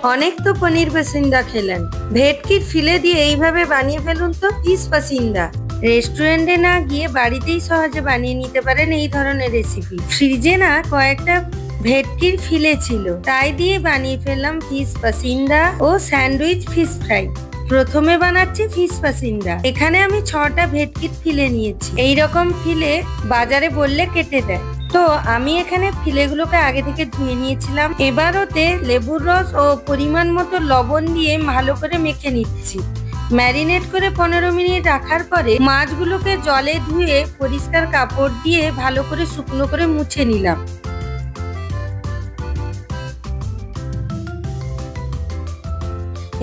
অনেক তো পনির পাসিন্দা খেলেন, ভেটকির ফিলে দিয়ে এইভাবে বানিয়ে ফেলুন তো ফিশ পাসিন্দা। রেস্টুরেন্টে না গিয়ে বাড়িতেই সহজে বানিয়ে নিতে পারেন এই ধরনের রেসিপি। ফ্রিজে না কয়েকটা ভেটকির ফিলে ছিল, তাই দিয়ে বানিয়ে ফেললাম ফিশ পাসিন্দা ও স্যান্ডউইচ ফিশ ফ্রাই। প্রথমে বানাচ্ছি ফিশ পাসিন্দা। এখানে আমি 6টা ভেটকির ফিলে নিয়েছি। এইরকম ফিলে বাজারে বললে কেটে দেয়, তো আমি এখানে ফিলেগুলোকে আগে থেকে ধুয়ে নিয়েছিলাম। এবার ওতে লেবুর রস ও পরিমাণ মতো লবণ দিয়ে ভালো করে মেখে নিচ্ছি। ম্যারিনেট করে 15 মিনিট রাখার পরে মাছগুলোকে জলে ধুয়ে পরিষ্কার কাপড় দিয়ে ভালো করে শুকনো করে মুছে নিলাম।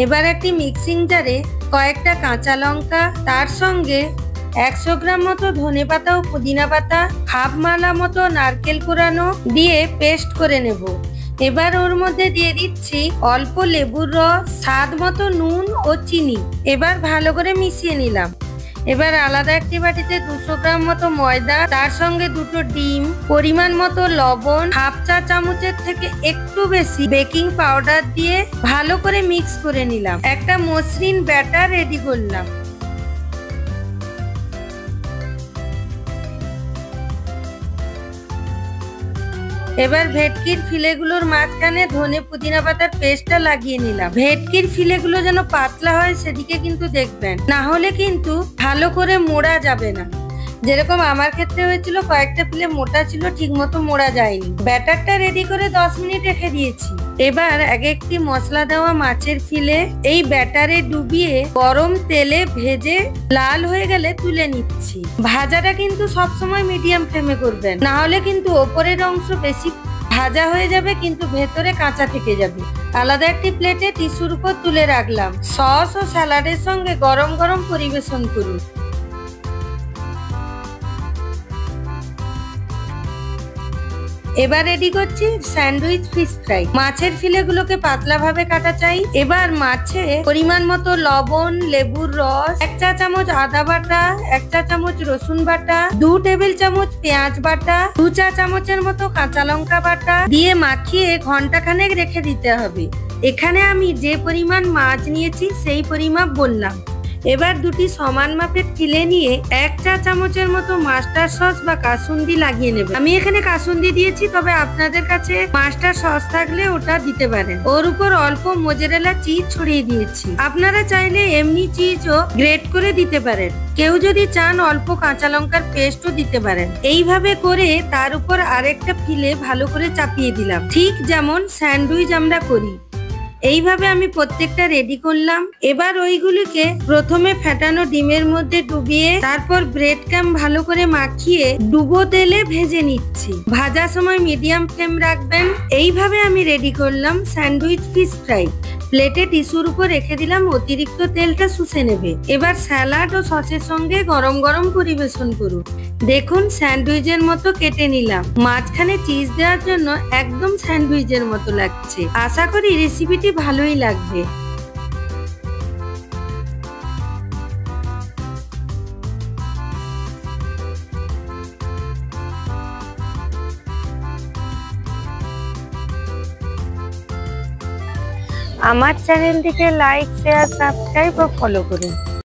এবার একটি মিক্সিং জারে কয়েকটা কাঁচা লঙ্কা, তার সঙ্গে 100 গ্রাম মতো ধনেপাতা ও পুদিনা পাতা, হাফ মালা মতো নারকেল কোরানো দিয়ে পেস্ট করে নেব। এবার ওর মধ্যে দিয়ে দিচ্ছি অল্প লেবুর রস, স্বাদ মতো নুন ও চিনি। এবার ভালো করে মিশিয়ে নিলাম। এবার আলাদা একটি বাটিতে 200 গ্রাম মতো ময়দা, তার সঙ্গে 2টো ডিম, পরিমাণ মতো লবণ, হাফ চা চামচের থেকে একটু বেশি বেকিং পাউডার দিয়ে ভালো করে মিক্স করে নিলাম। একটা মসৃণ ব্যাটার রেডি করলাম। এবার ভেটকির ফিলেগুলোর মাঝখানে ধনে পুদিনা পাতার পেস্টটা লাগিয়ে নিলাম। ভেটকির ফিলেগুলো যেন পাতলা হয় সেদিকে কিন্তু দেখবেন, না হলে কিন্তু ভালো করে মোড়া যাবে না। যেরকম আমার ক্ষেত্রে হয়েছিল, কয়েকটা ফিলে মোটা ছিল, ঠিক মতো মোড়া যায়নি। ব্যাটারটা রেডি করে 10 মিনিট রেখে দিয়েছি। এবার এক একটি মশলা দেওয়া মাছের ফিলে এই ব্যাটারে ডুবিয়ে গরম তেলে ভেজে লাল হয়ে গেলে তুলে নিচ্ছি। ভাজাটা কিন্তু সবসময় মিডিয়াম ফ্লেমে করবেন, না হলে কিন্তু ওপরের অংশ বেশি ভাজা হয়ে যাবে কিন্তু ভেতরে কাঁচা থেকে যাবে। আলাদা একটি প্লেটে টিস্যুর উপর তুলে রাখলাম। সস ও স্যালাডের সঙ্গে গরম গরম পরিবেশন করুন। এবার রেডি করছি স্যান্ডউইচ ফিশ ফ্রাই। মাছের ফিলেগুলোকে পাতলা ভাবে কাটা চাই। এবার মাছে পরিমাণ মতো লবণ, লেবুর রস, 1 চা চামচ আদা বাটা, 1 চা চামচ রসুন বাটা, 2 টেবিল চামচ পেঁয়াজ বাটা, 2 চা চামচের মতো কাঁচা লঙ্কা বাটা দিয়ে মাখিয়ে ঘন্টাখানেক রেখে দিতে হবে। এখানে আমি যে পরিমাণ মাছ নিয়েছি সেই পরিমাপ বললাম। এবার 2টি সমান মাপের ফিলে নিয়ে 1 চা চামচের মতো মাস্টার সস বা কাসুন্দি লাগিয়ে নেবে। আমি এখানে কাসুন্দি দিয়েছি, তবে আপনাদের কাছে মাস্টার সস থাকলে ওটা দিতে পারেন। ওর উপর অল্প মোজারেলা চিজ ছড়িয়ে দিয়েছি। আপনারা চাইলে এমনি চিজও গ্রেট করে দিতে পারেন। কেউ যদি চান অল্প কাঁচা লঙ্কার পেস্টও দিতে পারেন। এইভাবে করে তার উপর আরেকটা ফিলে ভালো করে চাপিয়ে দিলাম, ঠিক যেমন স্যান্ডউইচ আমরা করি। এইভাবে আমি প্রত্যেকটা রেডি করলাম। এবার ওইগুলিকে প্রথমে ফেটানো ডিমের মধ্যে ডুবিয়ে তারপর ব্রেড ক্রাম ভালো করে মাখিয়ে ডুবো তেলে ভেজে নিচ্ছি। ভাজার সময় মিডিয়াম ফ্লেম রাখবেন। এইভাবে আমি রেডি করলাম স্যান্ডউইচ ফিশ ফ্রাই। প্লেটে টিস্যুর উপর রেখে দিলাম, অতিরিক্ত তেলটা শুষে নেবে। এবার স্যালাড ও সসের সঙ্গে গরম গরম পরিবেশন করুন। দেখুন স্যান্ডউইচের মতো কেটে নিলাম। মাঝখানে চিজ দেওয়ার জন্য একদম স্যান্ডউইচের মতো লাগছে। আশা করি রেসিপিটি ভালোই লাগবে। আমার চ্যানেলটিকে লাইক, শেয়ার, সাবস্ক্রাইব ও ফলো করুন।